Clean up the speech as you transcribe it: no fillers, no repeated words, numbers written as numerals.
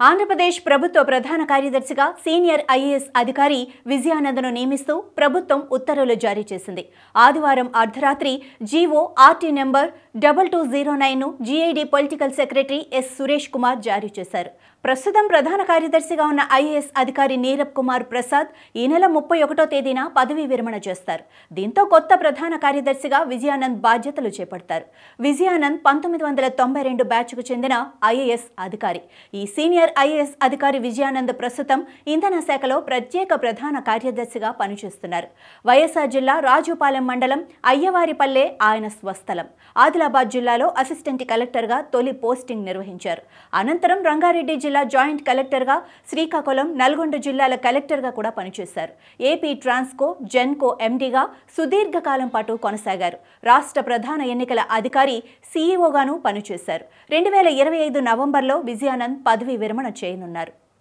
ఆంధ్రప్రదేశ్ ప్రభుత్వ ప్రధాన కార్యదర్శిగా సీనియర్ ఐఏఎస్ అధికారి విజయానందను నియమిస్తూ ప్రభుత్వం ఉత్తర్వులు జారీ చేసింది. ఆదివారం అర్ధరాత్రి జీవో ఆర్టీ నెంబర్ 2209ను GID political secretary S Suresh Kumar జారీ చేశారు. ప్రస్తుతం ప్రధాన కార్యదర్శిగా ఉన్న ఐఏఎస్ అధికారి నీరబ్ కుమార్ ప్రసాద్ ఈ నెల 31వ తేదీన పదవీ విరమణ చేస్తారు. దీంతో కొత్త ప్రధాన కార్యదర్శిగా విజయానంద్ బాధ్యతలు చేపడతారు. విజయానంద్ 1992 బ్యాచ్కు చెందిన ఐఏఎస్ అధికారి. ఈ సీనియర్ ఐఏఎస్ అధికారి విజయానంద్ ప్రస్తుతం ఇంధన శాఖలో ప్రత్యేక ప్రధాన కార్యదర్శిగా పనిచేస్తున్నారు. వైఎస్ఆర్ జిల్లా రాజుపాలెం మండలం అయ్యవారిపల్లె ఆయన స్వస్థలం. ఆదిలాబాద్ జిల్లాలో అసిస్టెంట్ కలెక్టర్గా తొలి పోస్టింగ్ నిర్వహించారు. అనంతరం రంగారెడ్డి జిల్లా జాయింట్ కలెక్టర్గా, శ్రీకాకుళం, నల్గొండ జిల్లాల కలెక్టర్గా కూడా పనిచేశారు. ఏపీ ట్రాన్స్కో, జెన్కో ఎండీగా సుదీర్ఘకాలం పాటు కొనసాగారు. రాష్ట్ర ప్రధాన ఎన్నికల అధికారి, సీఈఓగాను పనిచేశారు. 2025 నవంబర్లో విజయానంద్ పదవీ విరమణ చేయనున్నారు.